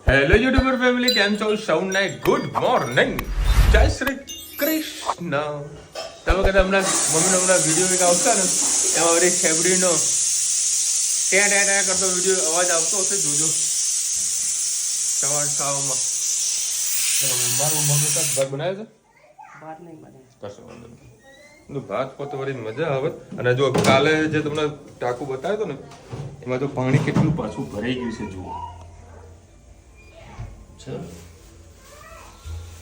Hello YouTuber family, કેમ છો? સૌને ગુડ મોર્નિંગ, જય શ્રી કૃષ્ણ. તમે કદાચ હમણાં મમ્મીનો હમણાં વિડીયો એક આવતા ને, એમાં વળી ખેબડીનો ત્યાં ત્યાં ત્યાં કરતો વિડીયો અવાજ આવતો હશે, જોજો સવાર ખાવામાં. મારું મમ્મી કાંઈક ભાત બનાવ્યો છે, ભાત નહીં બનાવ્યો, કશો વાંધો નહીં. ભાત પોતે વળી મજા આવે. અને જો કાલે જે તમને ટાંકુ બતાવ્યો હતો ને, એમાં તો પાણી કેટલું પાછું ભરાઈ ગયું છે, જુઓ.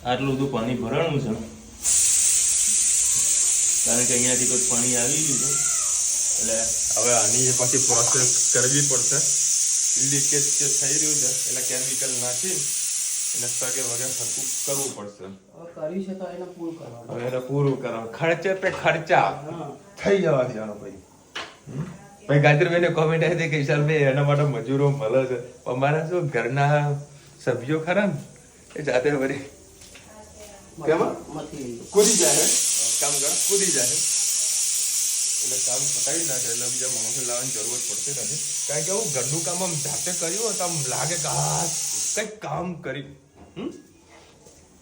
આટલું બધું પાણી ભરાણું છે કારણ કે અહીંયાથી કોઈ પાણી આવી ગયું છે, એટલે હવે આની પાછી પ્રોસેસ કરવી પડશે. લીકેજ જે થઈ રહ્યું છે એટલે કેમિકલ નાખી એને સગે વગે સરખું કરવું પડશે. કર્યું છે તો એને પૂરું કરવાનું. હવે એને પૂરું કરવાનું, ખર્ચે પે ખર્ચા થઈ જવા દેવાનો ભાઈ. ભાઈ ગાયત્રીભાઈને કોમેન્ટ આવી હતી કે વિશાલભાઈ એના માટે મજૂરો મળે છે, પણ મારા શું ઘરના સભ્યો ખરા ને એ જાતે વળી કૂદી જાય, કામ કરે કૂદી જાય, એટલે કામ પતાવી નાખે. એટલે બીજા માણસો લાવવાની જરૂર પડશે નથી, કારણ કે હું ઘરનું કામ આમ જાતે કર્યું હોય તો આમ લાગે કે હા કંઈક કામ કર્યું.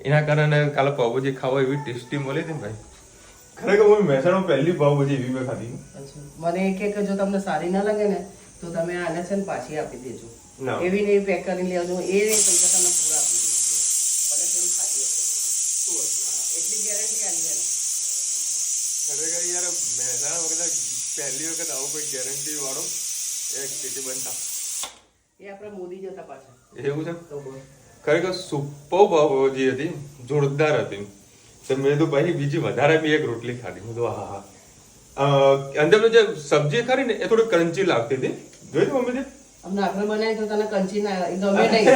એના કારણે કાલે પાવભાજી ખાવા એવી ટેસ્ટી મળી હતી ને ભાઈ. ખરેખર હું મહેસાણા પહેલી પાવભાજી એવી મેં ખાધી. મને એક જો તમને સારી ના લાગે ને તો તમે આને છે ને પાછી આપી દેજો. એવી ને એવી પેક કરીને લેજો, એ પૈસા તમને પૂરા આપી દેજો. ભલે થોડી ખાધી હશે એટલી ગેરંટી આલી એને. ખરેખર યાર મહેસાણા વખત પહેલી વખત આવો કોઈ ગેરંટી વાળો એક સિટી બનતા એ આપણે મોદી જતા પાછા એવું છે. ખરેખર સુપર પાવભાજી હતી, જોરદાર હતી. તો મેં તો ભાઈ બીજી વધારે બી એક રોટલી ખાધી. હું તો હા અંદરનું જે સબ્જી ખરી ને એ થોડી ક્રન્ચી લાગતી હતી. જોઈ મમ્મી અમને આપણે બનાવી તો તને કંચી ના ગમે નહીં,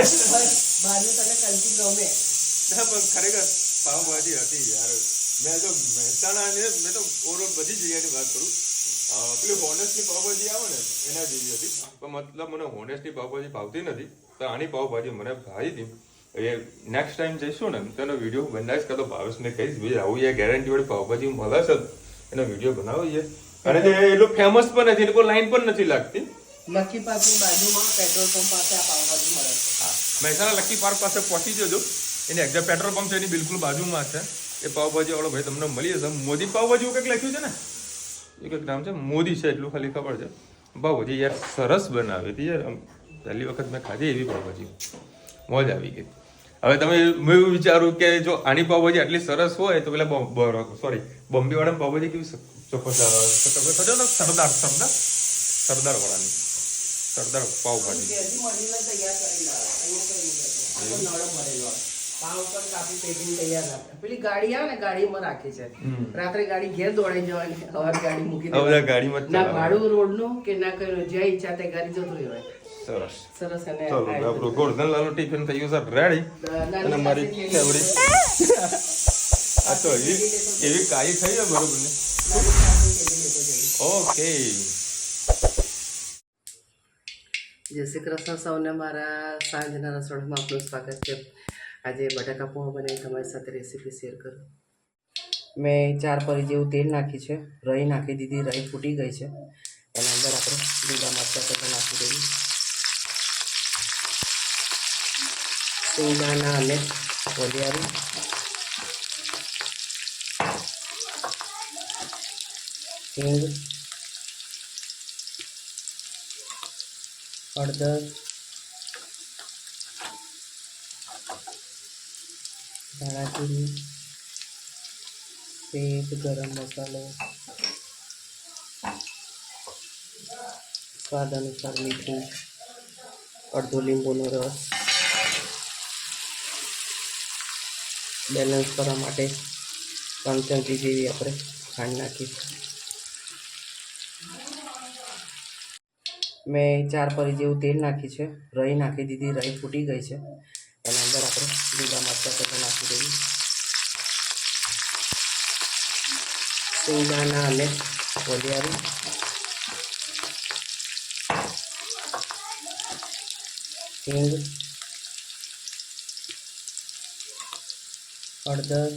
બહારનું તને કંચી ગમે ના, પણ ખરેખર પાવભાજી હતી યાર. મેં તો મહેસાણા ને મેં તો ઓવરઓલ બધી જગ્યાની વાત કરું, પેલી હોનેસ્ટની પાવભાજી આવે ને એના જેવી હતી, પણ મતલબ મને હોનેસ્ટની પાવભાજી ભાવતી નથી, તો આની પાવભાજી મને ભાવી હતી. એ નેક્સ્ટ ટાઈમ જઈશું ને તો એનો વિડીયો બનાવીશ, કાં તો ભાવેશને કહીશ ભાઈ આવું એ ગેરંટી વાળી પાવભાજી મળે છે, એનો વિડીયો બનાવીએ. અને જે એટલું ફેમસ પણ નથી, લોકો લાઈન પણ નથી લાગતી. લકી પાર્કની બાજુમાં પેટ્રોલ પંપ પાસે આ પાવભાજી મળે છે. હા, મહેસાણા લકી પાર્ક પાસે પહોંચી જજો. એની એક્ઝેક્ટ પેટ્રોલ પંપ છે એની બિલકુલ બાજુમાં છે. એ પાવભાજી વાળો ભાઈ તમને મળી જશે. મોદી પાવભાજી કંઈક લખ્યું છે ને, એ કંઈક નામ છે, મોદી છે એટલું ખાલી ખબર છે. પાવભાજી યાર સરસ બનાવી હતી યાર. પહેલી વખત મેં ખાધી એવી પાવભાજી, મોજ આવી ગઈ. હવે તમે મેં એવું વિચારું કે જો આની પાવભાજી આટલી સરસ હોય તો પેલા સોરી બોમ્બે વાળાની પાવભાજી કેવી સરદાર વાળાની સરદાર પાવભાજી. પેલી ગાડી આવે ને ગાડીમાં રાખી છે, રાત્રે ગાડી ઘેર દોડાઈ જવાની, સવારે ગાડી મૂકી ગાડીમાં ના ભાડું રોડ નું કે ના કઈ જ્યાં ઈચ્છા તે ગાડી જતું રહેવાય. સરસ સરસ. અને ચલો આપણું ગોલ્ડન લાલુ ટિફિન થઈ ગયું છે રેડી. અને મારી ફેવરિટ આ તો એવી કાળી થઈ જાય બરોબર ને. ઓકે, જય શ્રી કૃષ્ણ સૌને. મારા સાંજના રસોડામાં આપનું સ્વાગત છે. આજે બટાકા પૌવા બનાવી તમારી સાથે રેસીપી શેર કરું. મેં 4 પરી જેવું તેલ નાખી છે, રહી નાખી દીધી, રહી ફૂટી ગઈ છે. એના અંદર આપણે લીલા મરચાં પણ નાખી દઈએ, સિંગદાણા અને વરિયાળી, હિંગ, હળદર, ધાણાજીરું, સેજ ગરમ મસાલો, સ્વાદ અનુસાર મીઠું, અડધો લીંબુનો રસ, બેલેન્સ કરવા માટે 3 ચમચી જેવી આપણે ખાંડ નાખી. મેં 4 પરી જેવું તેલ નાખી છે, રહી નાખી દીધી, રહી ફૂટી ગઈ છે. એના અંદર આપણે લીલા મરચાં પણ નાખી દઈએ, સિંગદાણા અને વરિયાળી, હિંગ, હળદર,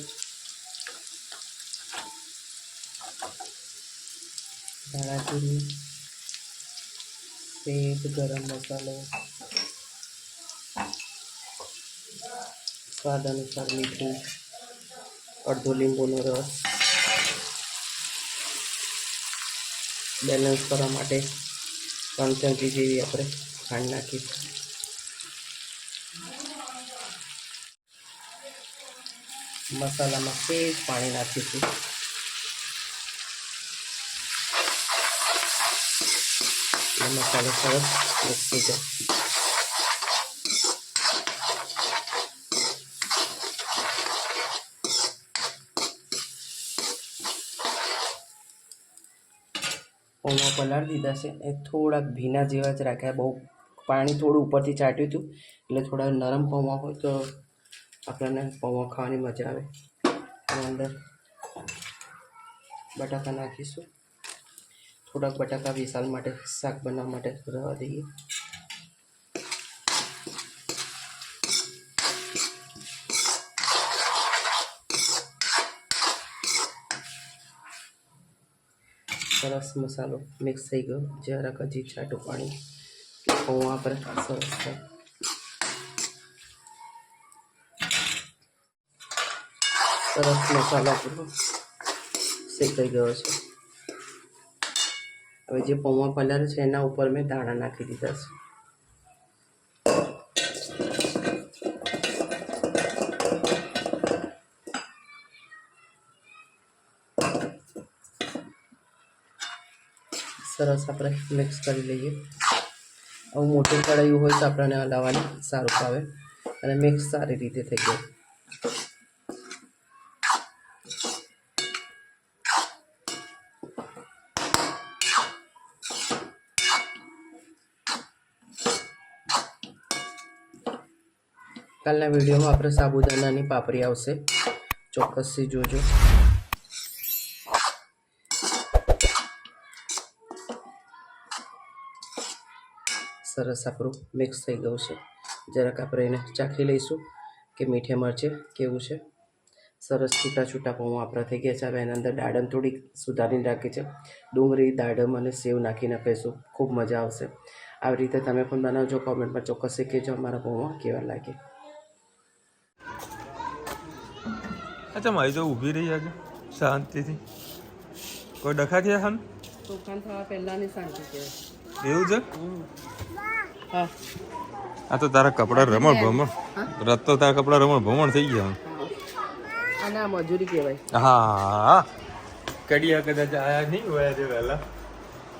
ધાણાજીરું, સેજ ગરમ મસાલો, સ્વાદ અનુસાર મીઠું, અડધો લીંબુનો રસ, બેલેન્સ કરવા માટે 3 ચમચી જેવી આપણે ખાંડ નાખીશું. મસાલામાં સેજ પાણી નાખીશું. એટલે મસાલો સરસ મિક્સ થઈ જાય. પૌવા પલાળી દીધા છે એ થોડાક ભીના જેવા જ રાખ્યા. બહુ પાણી થોડું ઉપરથી ચાટ્યું હતું એટલે થોડા નરમ પૌવા હોય તો આપણને પૌવા ખાવાની મજા આવે. અને અંદર બટાકા નાખીશું. થોડાક બટાકા વિશાલ માટે શાક બનાવવા માટે રવા દઈએ. સરસ મસાલો મિક્સ થઈ ગયો. જરાક હજી છાટું પાણી પૌવા પર સરસ થાય. સરસ મસાલો પૂરો શેકાઈ ગયો છે. હવે જે પૌવા પલાળ છે એના ઉપર મેં દાણા નાખી દીધા છે. સરસ આપણે મિક્સ કરી લઈએ. હવે મોટું કઢાઈ હોય તો આપણને હલાવવાની સારું ફાવે અને મિક્સ સારી રીતે થઈ ગયું. કાલના વિડીયોમાં આપણે સાબુદાણાની પાપડી આવશે, ચોક્કસથી જોજો. સરસ આપણું મિક્સ થઈ ગયું છે. જરાક આપણે એને ચાખી લઈશું કે મીઠે મરચે કેવું છે. સરસ છૂટા છૂટા પૌવા આપણા થઈ ગયા છે. હવે એના અંદર દાડમ થોડીક સુધારીને રાખી છે. ડુંગળી, દાડમ અને સેવ નાખીને આપીશું. ખૂબ મજા આવશે. આવી રીતે તમે પણ બનાવજો. કોમેન્ટમાં ચોક્કસ કહેજો અમારા પૌવા કેવા લાગે. અચ્છા મારી તો ઊભી રહી આજે શાંતિથી. કોઈ ડખા થયા હમ તોફાન થવા પહેલાંની શાંતિ કહેવાય. એવું છે? હા, આ તો તારા કપડા રમણ ભમણ રત તો તારા કપડા રમણ ભમણ થઈ ગયા. અને આ મજૂરી કહેવાય. હા, કડિયા કદાચ આયા નહીં હોય છે વહેલા.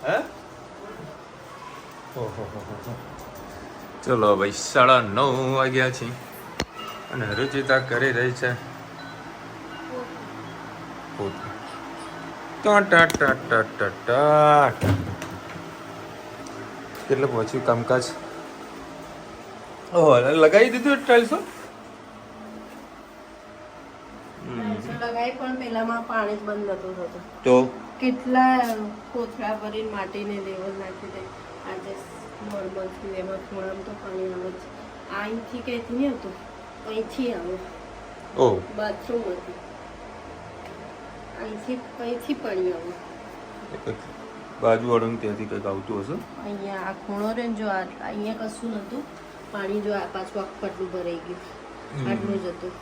હે ચલો ભાઈ 9:30 વાગ્યા છે અને રુચિતા કરી રહી છે કેટલે પહોંચ્યું કામકાજ? ઓહો, લગાવી દીધું ટાઇલ્સો? લગાવી પણ પેલામાં પાણી જ બંધ નતું થતું. તો કેટલા કોથળા ભરીને માટીને લેવલ નાખી દે. આજે નોર્મલ થયું એમાં થોડામાં તો પાણી આવે જ. અહીંથી કઈથી નહીં આવતું, અહીંથી આવે. ઓ બાથરૂમ હતી, અહીંથી પાણી આવે. બાજુ વાળું ત્યાંથી કંઈક આવતું હશે. અહીંયા આ ખૂણો રે ને, જો અહીંયા કશું નતું પાણી. જો આ પાછું આટલું ભરાઈ ગયું, આટલું જ હતું.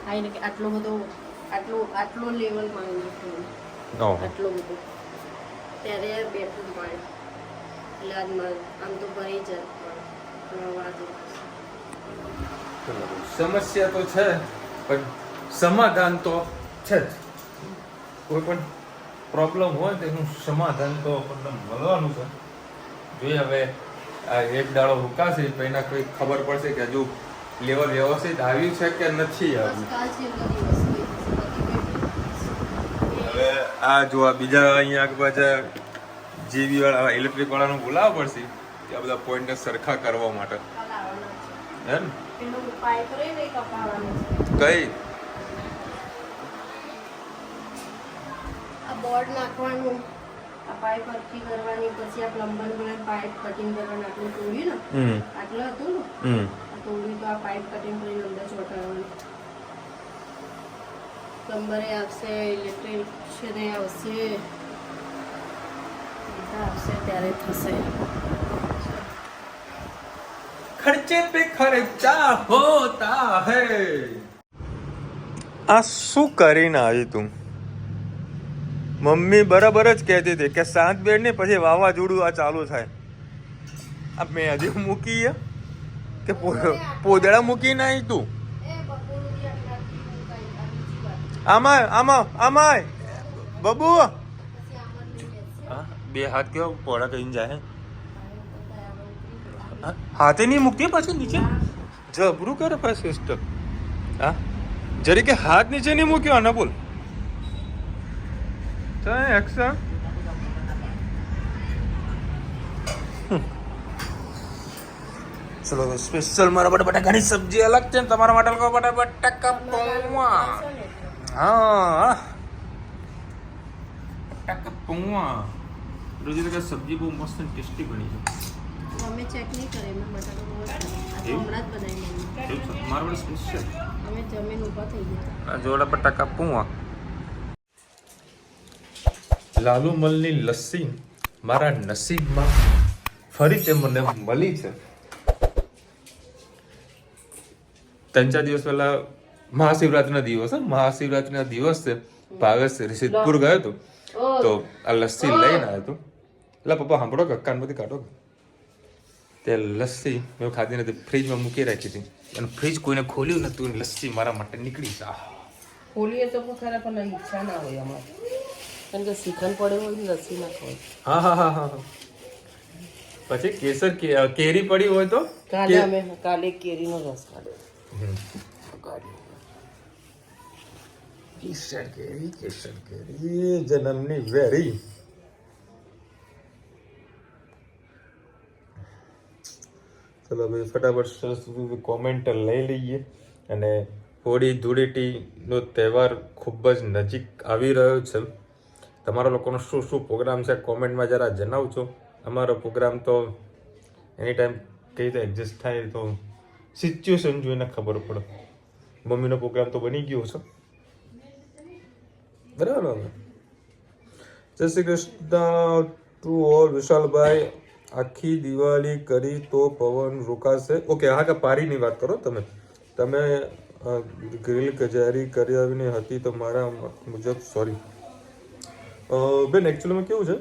આઈને આટલો બધો આટલો લેવલ પાણી નાખ્યું, આટલો બધો. ત્યારે બેઠું પાણી એટલે આમ તો ભરી જાય સમસ્યા તો છે પણ સમાધાન તો છે જ. કોઈ પણ પ્રોબ્લેમ હોય તેનું સમાધાન તો આપણને મળવાનું છે. જોઈએ હવે આ એક દાડો રોકાશે તો એના કોઈ ખબર પડશે કે હજુ લેવલ વ્યવસ્થિત આવ્યું છે કે નથી આવ્યું. હવે આ જો આ બીજા અહીંયા આગળ જીબી વાળા ઇલેક્ટ્રિક વાળાનું બોલાવવા પડશે કે આ બધા પોઈન્ટને સરખા કરવા માટે. હે ને કઈ બોર્ડ નાખવાનું, આ પાઇપ હરખી કરવાની, પછી આ પ્લમ્બર ને પાઇપ કટિંગ કરવાનું. આટલું તોડ્યું ને, આટલું હતું ને, આ તોડ્યું તો આ પાઇપ કટિંગ કરીને અંદર ચોંટાડવાનું. પ્લમ્બરે આવશે, ઇલેક્ટ્રિશિયને આવશે, બધા આવશે ત્યારે થશે. ખર્ચે પે ખર્ચા હોતા હૈ. આ શું કરીને આવી તું? મમ્મી બરાબર જ કહેતી હતી કે 7 બેડ ને પછી વાવાઝોડું આ ચાલુ થાય. આ મેં હજી મૂકી કે પોદળા મૂકીને આવી તું? આમાં આમાં આમાં બબુ બે હાથ કેવો પોળા કહીને જાય. હાથે નહીં મૂકતી પાછી નીચે જબરું કરે પાછી સિસ્ટર. હા જરી કે હાથ નીચે નહીં મૂક્યો આના બોલ. ચાલ એક્શન. ચલો સ્પેશિયલ મારા માટે બટાકાની સબ્જી અલગ છે ને તમારા માટે બટાકા પૌવા. હા બટાકા પૌવા. રોજી તો સબ્જી બહુ મસ્ત અને ટેસ્ટી બની છે. અમે ચેક નહીં કરે એમાં બટાકા બહુ હમણાં જ બનાવી મારા માટે સ્પેશિયલ અમે જમીન ઊભા થઈ ગયા. જોડા બટાકા પૌવા. લાલુમલની લસ્સી મારા નસીબમાં ફરી તે મને મળી છે. 3-4 દિવસ પહેલા મહાશિવરાત્રિના દિવસે ભાવેશ સિદ્ધપુર ગયો હતો તો આ લસ્સી લઈને આવ્યો હતો. એટલે પપ્પા સાંભળો કે કાનમાંથી કાઢો. તે લસ્સી મેં ખાધી નથી, ફ્રીજમાં મૂકી રાખી હતી અને ફ્રીજ કોઈને ખોલ્યું નતું. લસ્સી મારા માટે નીકળી છે. ખોલીએ તો ખરા પણ ઈચ્છા ના હોય અમારે, કારણ કે શ્રીખંડ પડ્યો હોય ને લસ્સી ના ખવાય. હા. પછી કેસર કેરી પડી હોય તો કાલે કેરીનો રસ કાઢ્યો. કેસર કેરી જન્મની વેરી. ચલો ભાઈ ફટાફટ કોમેન્ટ લઈ લઈએ. અને હોળી ધૂળેટીનો તહેવાર ખૂબ જ નજીક આવી રહ્યો છે. તમારા લોકોનો શું શું પ્રોગ્રામ છે કોમેન્ટમાં જરા જણાવજો. અમારો પ્રોગ્રામ તો એની ટાઈમ કઈ રીતે એડજસ્ટ થાય તો સિચ્યુએશન જોઈને ખબર પડે. મમ્મીનો પ્રોગ્રામ તો બની ગયો છે બરાબર. જય શ્રી કૃષ્ણ ટુ ઓલ. વિશાલભાઈ આખી દિવાળી કરી તો પવન રોકાશે. ઓકે હા કે પારીની વાત કરો તમે ગ્રીલ કજારી કરી આવીને હતી તો મારા મુજબ સોરી બેન. એકચ્યુઅલીમાં કેવું છે,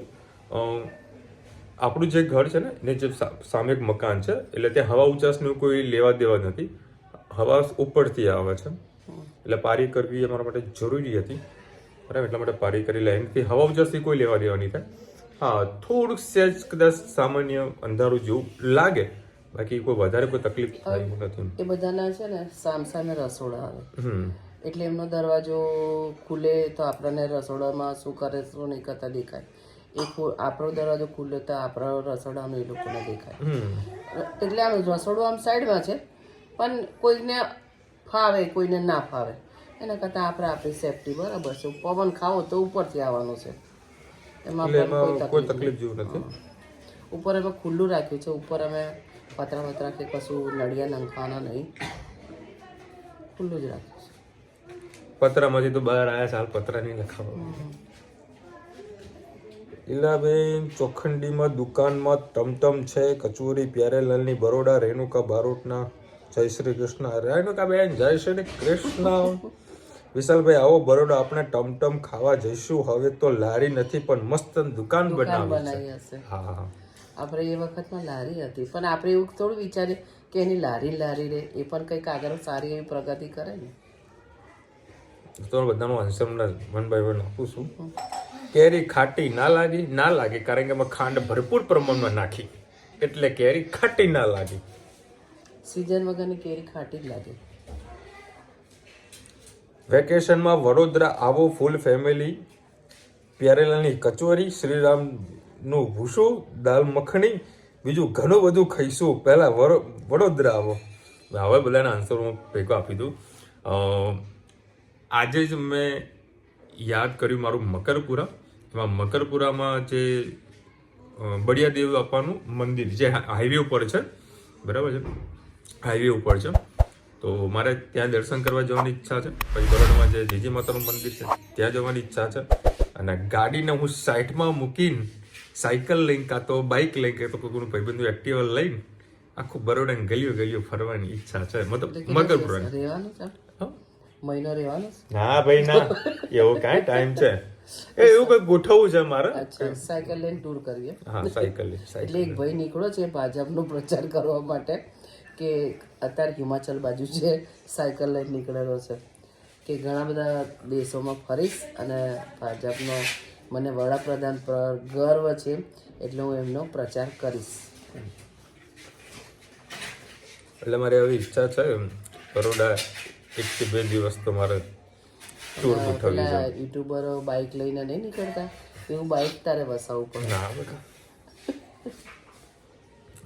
આપણું જે ઘર છે ને એને જે સામે એક મકાન છે એટલે ત્યાં હવા ઉચાસનું કોઈ લેવા દેવા નથી. હવા ઉપરથી આવે છે એટલે પારી કરવી અમારા માટે જરૂરી હતી બરાબર. એટલા માટે પારી કરી લે. એનાથી હવા ઉચાસથી કોઈ લેવા દેવા નહીં થાય. હા થોડુંક સહેજ કદાચ સામાન્ય અંધારું જેવું લાગે, બાકી કોઈ વધારે કોઈ તકલીફ થઈ નથી. એ બધાના છે ને સામસામે રસોડા આવે એટલે એમનો દરવાજો ખુલે તો આપણને રસોડામાં શું કરે શું નહીં કરતા દેખાય. આપણો દરવાજો ખુલ્લો તો આપણા રસોડાનો એ લોકોને દેખાય. એટલે આમ રસોડું આમ સાઈડમાં છે પણ કોઈને ફાવે કોઈને ના ફાવે. એના કરતાં આપણે આપણી સેફટી બરાબર છે. પવન ખાવો તો ઉપરથી આવવાનું છે, એમાં કોઈ તકલીફ જેવું નથી. ઉપર અમે ખુલ્લું રાખ્યું છે. ઉપર અમે પતરા કે કશું નળિયા નાખવાના નહીં, ખુલ્લું જ રાખ્યું છે. પતરામાંથી તો બહાર આવ્યા સાલ પતરા નહીં લખાવા. ઈલાબેન ચોખંડીમાં દુકાનમાં ટમટમ છે. કચોરી પ્યારેલાલની બરોડા. રેણુકા બારોટના જય શ્રી કૃષ્ણ. રેણુકા બેન જય શ્રી કૃષ્ણ. વિશાલભાઈ આવો બરોડા, આપણે ટમટમ ખાવા જઈશું. હવે તો લારી નથી પણ મસ્ત દુકાન બનાવી હશે. હા આપણે એ વખતમાં લારી હતી પણ આપણે એવું થોડું વિચારીએ કે એની લારી રે એ પણ કંઈક આગળ સારી એવી પ્રગતિ કરે ને. તો બધાનો આન્સર વન બાય વન આપું છું. કેરી ખાટી ના લાગે કારણ કે એમાં ખાંડ ભરપૂર પ્રમાણમાં નાખી એટલે કેરી ખાટી ના લાગી. સીઝન વગરની કેરી ખાટી જ લાગે. વેકેશનમાં વડોદરા આવો ફૂલ ફેમિલી. પ્યારેલાલની કચોરી, શ્રીરામનું ભૂસું, દાલ મખણી, બીજું ઘણું બધું ખાઈશું. પહેલાં વડોદરા આવો. હવે બધાના આન્સર હું ભેગો આપી દઉં. આજે જ મેં યાદ કર્યું મારું મકરપુરા. એમાં મકરપુરામાં જે બળિયાદેવ બાપાનું મંદિર જે હાઈવે ઉપર છે બરાબર છે, હાઈવે ઉપર છે તો મારે ત્યાં દર્શન કરવા જવાની ઈચ્છા છે. પછી બરોડામાં જે જીજી માતાનું મંદિર છે ત્યાં જવાની ઈચ્છા છે. અને ગાડીને હું સાઈડમાં મૂકીને સાયકલ લઈને કાં તો બાઇક લઈને કાં તો કોઈનું ભાઈબંધનું એક્ટિવા લઈને આખું બરોડા ગલીઓ ફરવાની ઈચ્છા છે મતલબ એટલે કેટલા દિવસ મગર રહેવાનું છે મહિનો રહેવાનું છે ના ભાઈ ના એવો કાંઈ ટાઈમ છે એવું કઈ ગોઠવવું છે મારે અચ્છા સાયકલ લઈને ટૂર કરીએ હા સાયકલ એટલે એક ભાઈ નીકળ્યો છે ભાજપનો પ્રચાર કરવા માટે કે અત્યારે હિમાચલ બાજુ છે સાયકલ લઈને નીકળેલો છે કે ઘણા બધા દેશોમાં ફરીશ અને ભાજપનો મને વડાપ્રધાન પર ગર્વ છે એટલે હું એમનો પ્રચાર કરીશ. એટલે મારી આવી ઈચ્છા છે બરોડા 1 થી 2 દિવસ તો મારે ટૂર ગોઠવવી છે. પેલા યુટ્યુબરો બાઇક લઈને નહીં નીકળતા એવું બાઇક તારે વસાવવું પડે. ના બેટા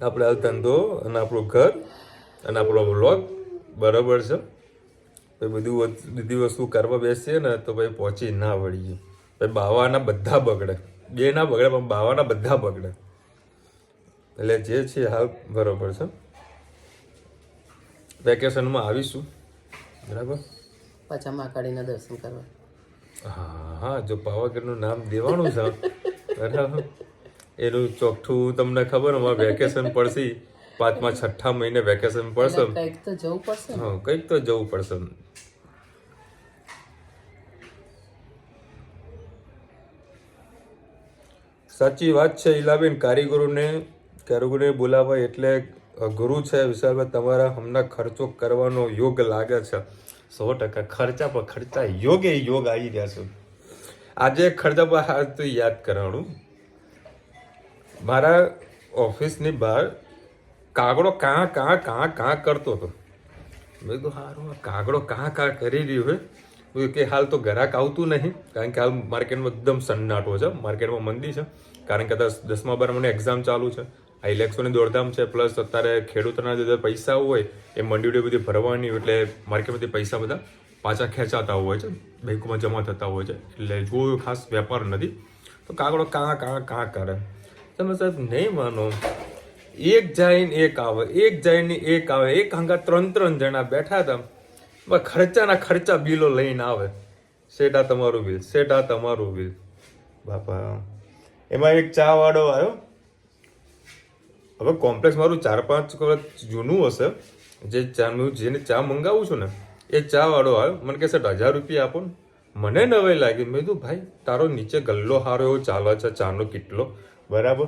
આપણે આ ધંધો અને આપણું ઘર અને આપણો વ્લોગ બરાબર છે તો બધી વસ્તુ કરવા બેસીએ ને તો ભાઈ પહોંચી ના વળીએ ભાઈ બાવાના બધા બગડે બે ના બગડે પણ બાવાના બધા બગડે એટલે જે છે હાલ બરાબર છે વેકેશનમાં આવીશું બરાબર પાછા માકાડીના દર્શન કરવા. હા જો પાવાગઢનું નામ દેવાનું છે બરાબર એનું ચોખ્ઠું તમને ખબર અમારે વેકેશન પડશે 5મા 6ઠા મહિને વેકેશન પડશે કંઈક તો જવું પડશે. હા કંઈક તો જવું પડશે. સાચી વાત છે ઈલાબેન કારીગરોને બોલાવવા એટલે ગુરુ છે વિશાલભાઈ તમારા હમણાં ખર્ચો કરવાનો યોગ લાગે છે 100% ખર્ચા પર ખર્ચા યોગ આવી રહ્યા છે. આજે ખર્ચા પર હાથ તો યાદ કરાવવાનું મારા ઓફિસની બહાર કાગડો કાં કરતો હતો. મેં કીધું હારું કાગડો કાં કરી રહ્યું હોય કે હાલ તો ગ્રાહક આવતું નહીં કારણ કે હાલ માર્કેટમાં એકદમ સન્નાટો છે માર્કેટમાં મંદી છે કારણ કે 10મા 12માની એક્ઝામ ચાલુ છે આ ઇલેક્શનની દોડધામ છે પ્લસ અત્યારે ખેડૂતોના જે પૈસા હોય એ મંડીઓ બધી ભરવાની એટલે માર્કેટમાંથી પૈસા બધા પાછા ખેંચાતા હોય છે બેંકોમાં જમા થતા હોય છે એટલે જો ખાસ વેપાર નથી તો કાગડો કાં કરે તમે સાહેબ નહીં માનો એક જાય ને એક આવે એક હંગા 3 જણા બેઠા હતા ખર્ચા બિલો લઈને આવે સેટા તમારું બિલ બાપા. એમાં એક ચા વાળો આવ્યો હવે કોમ્પ્લેક્સ મારું 4-5 વર્ષ જૂનું હશે જેને ચા મંગાવું છું ને એ ચા વાળો આવ્યો મને કહે 1000 રૂપિયા આપો ને મને નવાઈ લાગી મેં કીધું ભાઈ તારો નીચે ગલ્લો હારો એવો ચાલે છે ચાનો કેટલો બરાબર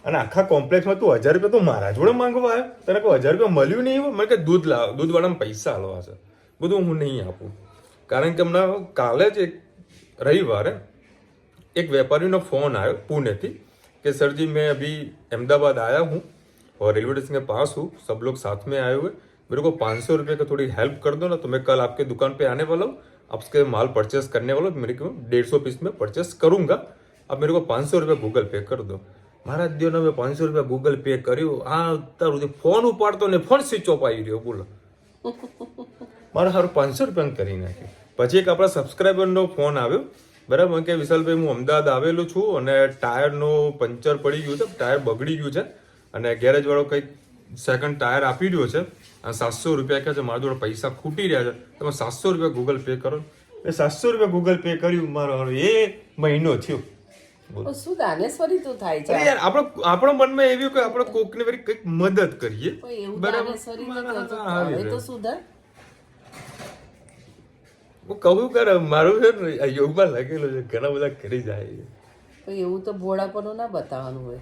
અને આખા કોમ્પ્લેક્સમાં તું 1000 રૂપિયા તો મારા જોડે માંગવા આવ્યો તને કોઈ 1000 રૂપિયા મળ્યું નહીં મને કે દૂધવાળામાં પૈસા હાલવા છે બધું હું નહીં આપું કારણ કે હમણાં કાલે જ એક રવિવારે एक व्यापारी नो फोन आया पुणे थी कि सर जी मैं अभी अहमदाबाद आया हूँ और रेलवे स्टेशन के पास हूँ सब लोग साथ में आए हुए मेरे को 500 रुपये का थोड़ी हेल्प कर दो ना तो मैं कल आपके दुकान पे आने वाला हूँ आपके माल परचेस करने वाला हूँ मेरे को 150 पीस में परचेस करूँगा अब मेरे को 500 रुपये गूगल पे कर दो महाराज दियो ने 500 रुपया गूगल पे કર્યું આ તારું ફોન ઉપાડતો ને ફોન સ્વિચ ઓફ આવી રહ્યો બોલો મારા હારું 500 રૂપિયા કરી નાખ્યું. પછી એક આપણા સબસ્ક્રાઈબરનો ફોન આવ્યો બરાબર કે વિશાલભાઈ હું અમદાવાદ આવેલો છું અને ટાયરનું પંચર પડી ગયું છે ટાયર બગડી ગયું છે અને ગેરેજ વાળો કંઈક સેકન્ડ ટાયર આપી રહ્યો છે અને 700 રૂપિયા કહે છે મારા જોડે પૈસા ખૂટી રહ્યા છે તમે 700 રૂપિયા ગૂગલ પે કરો એ 700 રૂપિયા ગૂગલ પે કર્યું મારો એ મહિનો થયો. શું દાનેશ્વરી તો થાય છે યાર આપણો મનમાં એવી કે આપણે કોકને વળી કંઈક મદદ કરીએ એવું દાનેશ્વરી તો હવે તો સુધર. હું કહું કરે મારું છે ને યોગમાં લાગેલું છે ઘણા બધા કરી જાય એવું તો ભોળાપણું ના બતાવવાનું હોય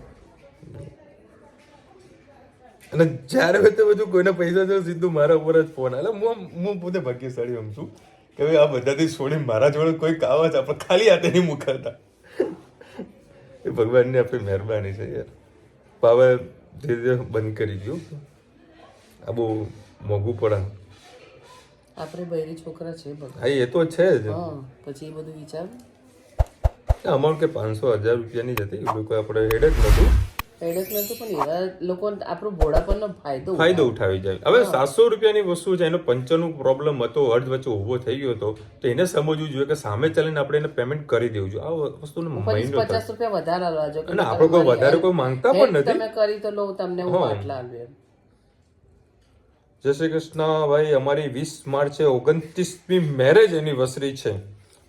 અને જ્યારે હોય તો બધું કોઈને પૈસા તો સીધું મારા ઉપર જ ફોન આવે હું પોતે ભાગ્યશાળી એમ છું કે ભાઈ આ બધાથી છોડી મારા જોડે કોઈક આવે છે આપણે ખાલી હાથે નહીં મુકાતા એ ભગવાનની આપણી મહેરબાની છે યાર. હવે ધીરે ધીરે બંધ કરી દઉં આ બહુ મોંઘું પડે આપણે બૈરી છોકરા છે બધા. હા એ તો છે જ પછી એ બધું વિચાર અમાઉન્ટ કે 500-1000 રૂપિયાની જ હતી એવું કોઈ આપણે હેડ જ નતું પણ એવા લોકો આપણો ભોળાપણનો ફાયદો ઉઠાવી જાય. હવે 700 રૂપિયાની વસ્તુ છે એનો પંચરનો પ્રોબ્લેમ હતો અર્ધ વચ્ચે ઉભો થઈ ગયો હતો તો એને સમજવું જોઈએ કે સામે ચાલીને આપણે એને પેમેન્ટ કરી દેવું જોઈએ આ વસ્તુનો મહિનો 50 રૂપિયા વધારે આલવા જો અને આપણે કોઈ વધારે કોઈ માંગતા પણ નથી તમે કરી તો લો તમને હું આટલા આલ્યો. જય શ્રી કૃષ્ણ ભાઈ અમારી 20 માર્ચે 29મી મેરેજ એનિવર્સરી છે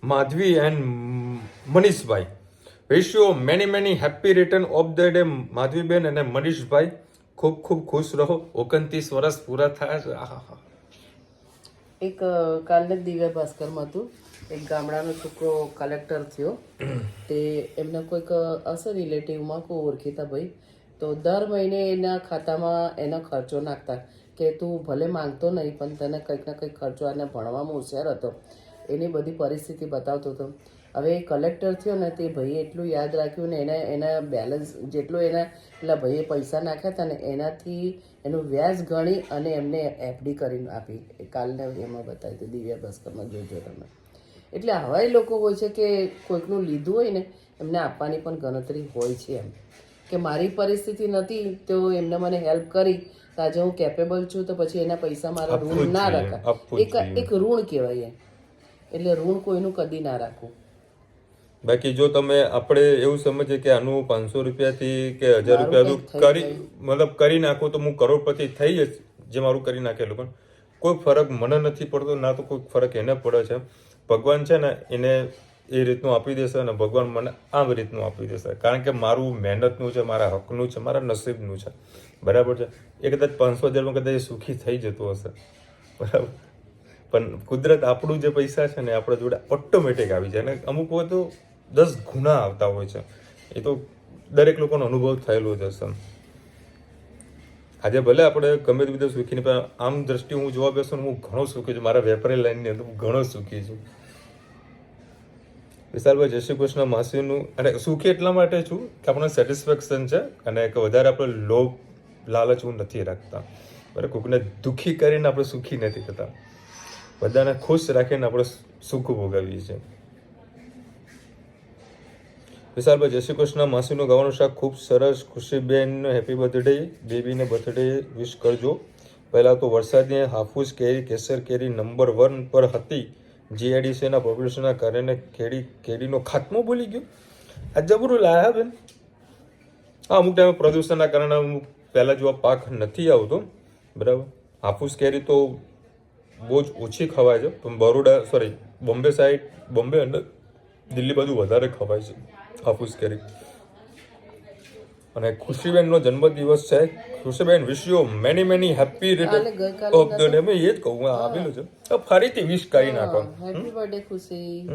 Madhavi and Manishbhai wish you many happy return of the day Madhaviben અને મનીષભાઈ ખૂબ ખૂબ ખુશ રહો. 29 વર્ષ પૂરા થયા છે. આહાહા. એક કાલને જ દિવ્ય ભાસ્કરમાં હતું, એક ગામડાનો છોકરો કલેક્ટર થયો. તે એમના કોઈક હશે રિલેટિવમાં કોઈ ઓળખીતા ભાઈ, તો દર મહિને એના ખાતામાં એનો ખર્ચો નાખતા કે તું ભલે માંગતો નહીં પણ તને કંઈક ના કંઈક ખર્ચો, અને ભણવામાં હોશિયાર હતો, એની બધી પરિસ્થિતિ બતાવતો હતો. હવે એ કલેક્ટર થયો ને તે ભાઈએ એટલું યાદ રાખ્યું ને એના બેલેન્સ જેટલું એના પેલા ભાઈએ પૈસા નાખ્યા હતા ને એનાથી એનું વ્યાજ ગણી અને એમને એફડી કરીને આપી. કાલને એમાં બતાવી હતી દિવ્ય ભાસ્કરમાં, જોજો તમે. એટલે આવા લોકો હોય છે કે કોઈકનું લીધું હોય ને એમને આપવાની પણ ગણતરી હોય છે. એમ કે મારી પરિસ્થિતિ નથી તો એમને મને હેલ્પ કરી, તો આજે હું કેપેબલ છું, તો પછી એના પૈસા મારા ઋણ ના રખાય. એક ઋણ કહેવાય એમ. એટલે ઋણ કોઈનું કદી ના રાખવું. બાકી જો તમે આપણે એવું સમજીએ કે આનું 500 રૂપિયાથી કે 1000 રૂપિયાનું કરી મતલબ કરી નાખો તો હું કરોડપતિ થઈ જ, જે મારું કરી નાખેલું, પણ કોઈ ફરક મને નથી પડતો, ના તો કોઈ ફરક એને પડે છે. ભગવાન છે ને એને એ રીતનું આપી દેશે અને ભગવાન મને આમ રીતનું આપી દેશે, કારણ કે મારું મહેનતનું છે, મારા હકનું છે, મારા નસીબનું છે. બરાબર છે. એ કદાચ 500,000માં કદાચ સુખી થઈ જતું હશે, બરાબર, પણ કુદરત આપણું જે પૈસા છે ને આપણા જોડે ઓટોમેટિક આવી જાય. અને અમુક વાર તો 10 ગુણા આવતા હોય છે. એ તો દરેક લોકોનો અનુભવ થયેલો જ હશે. આજે ભલે આપણે ગમે તે રીતે સુખી નહીં, પણ આમ દ્રષ્ટિ હું જોવા બેસું હું ઘણો સુખી છું. મારા વેપારી લાઈનની અંદર હું ઘણો સુખી છું. વિશાલભાઈ જય શ્રી કૃષ્ણ. માસીનું અને સુખી એટલા માટે છું કે આપણને સેટિસ્ફેક્શન છે અને કે વધારે આપણે લોભ લાલચ હું નથી રાખતા. બરાબર, કોઈકને દુઃખી કરીને આપણે સુખી નથી થતા. બધાને ખુશ રાખીને આપણે સુખ ભોગવીએ છીએ. વિશાલભાઈ જય શ્રી કૃષ્ણ. માસીનું ગાવાનું શાક ખૂબ સરસ. Khushiben happy birthday. બેબીને birthday wish કરજો. પહેલાં તો વરસાદની હાફૂસ કેરી કેસર કેરી નંબર 1 પર હતી. જીઆઈડીસીના પોપ્યુલેશનના કારણે કેરીનો ખાત્મો બોલી ગયો. આ જબરું લાયા બેન. હા, અમુક ટાઈમે પ્રદૂષણના કારણે અમુક પહેલાં જેવા પાક નથી આવતો. બરાબર. હાફૂસ કેરી તો બહુ જ ઓછી ખવાય છે, પણ બોમ્બે સાઈડ, બોમ્બે અને દિલ્હી બાજુ વધારે ખવાય છે હાફૂસ કેરી. અને ખુશીબેનનો જન્મદિવસ છે. Khushiben wish you many happy return of the day. મેં એ જ કહું, આપેલું છે તો ફરીથી વિશ કરી નાખો. હેપી બર્થડે ખુશી.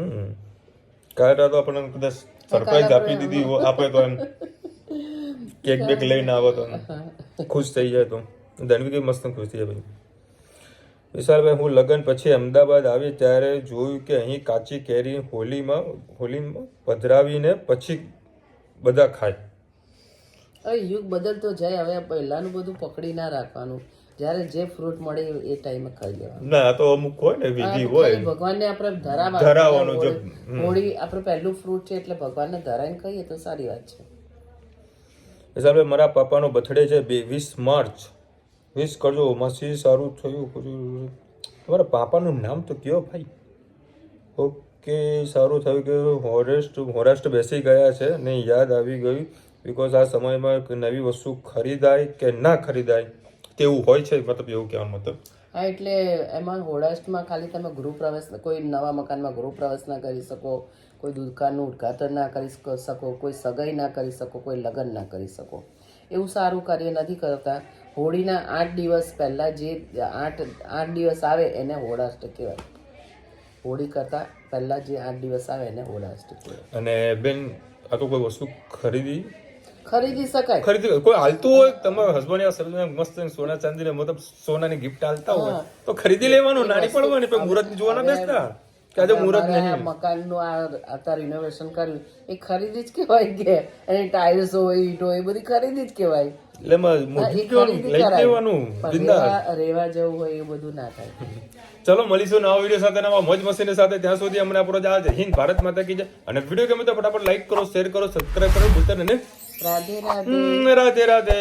કાલે તો આપણને કદાચ સરપ્રાઈઝ આપી દીધી આપે તો એમ કેક બેક લઈને આવે તો ખુશ થઈ જાય. તો ધનવી મસ્ત ખુશ થઈ જાય ભાઈ. વિશાલભાઈ હું લગ્ન પછી અમદાવાદ આવી ત્યારે જોયું કે અહીં કાચી કેરી હોલીમાં પધરાવીને પછી બધા ખાય. હવે યુગ બદલતો જાય. હવે પહેલાનું બધું પકડી ના રાખવાનું. જ્યારે જે ફ્રૂટ મળે એ ટાઈમે ખાઈ લેવાનું. ના, તો અમુક હોય ને વિધિ હોય. ભગવાનને આપણે ધરાવવાનું. હોળી આપણે પહેલું ફ્રૂટ છે એટલે ભગવાનને ધરાઈને ખાઈએ તો સારી વાત છે. વિશાલભાઈ મારા પાપાનો બર્થડે છે 20 માર્ચ. વિશ કરજો માસી. સારું થયું. તમારા પાપાનું નામ તો કયો ભાઈ? ઓકે, સારું થયું કે હોરેસ્ટ બેસી ગયા છે ને યાદ આવી ગયું. બિકોઝ આ સમયમાં નવી વસ્તુ ખરીદાય કે ના ખરીદાય તેવું હોય છે, મતલબ એવું કહેવાનો મતલબ. હા, એટલે એમાં હોળાષ્ટમાં ખાલી તમે ગૃહપ્રવેશ, કોઈ નવા મકાનમાં ગૃહપ્રવેશ ના કરી શકો, કોઈ દુકાનનું ઉદ્ઘાટન ના કરી શકો, કોઈ સગાઈ ના કરી શકો, કોઈ લગ્ન ના કરી શકો. એવું સારું કાર્ય નથી કરતા. હોળીના 8 દિવસ પહેલાં જે 8 દિવસ આવે એને હોળાષ્ટ કહેવાય. હોળી કરતાં પહેલાં જે 8 દિવસ આવે એને હોળાષ્ટ કહેવાય. અને બેન આ તો કોઈ વસ્તુ ખરીદી શકાય. કોઈ હાલતું હોય, તમારા હસબન્ડ મસ્ત સોના ચાંદી મતલબ સોનાની ગિફ્ટ હાલતા હોય તો ખરીદી લેવાનું, નાની પડવાની. પણ મુહૂર્ત જોવાના બેસતા કે આજે મુહૂર્ત નહીં. મકાનનું આ રિનોવેશન કર્યું એ ખરીદી જ કહેવાય કે અને ટાઇલ્સ હોય, ઈંટો એ બધી ખરીદી જ કહેવાય. રેવા જવું હોય એ બધું ના થાય. ચલો મળીશું નવા વિડીયો સાથે, નવા મોજ મસ્તી સાથે. ત્યાં સુધી અમને આપણો જય હિન્દ, ભારત માતા કી જય. અને વિડીયો ગમે તો ફટાફટ લાઈક કરો, શેર કરો, સબસ્ક્રાઇબ કરો. ભૂલતા નહીં. રાધે રાધે. રાધે રાધે.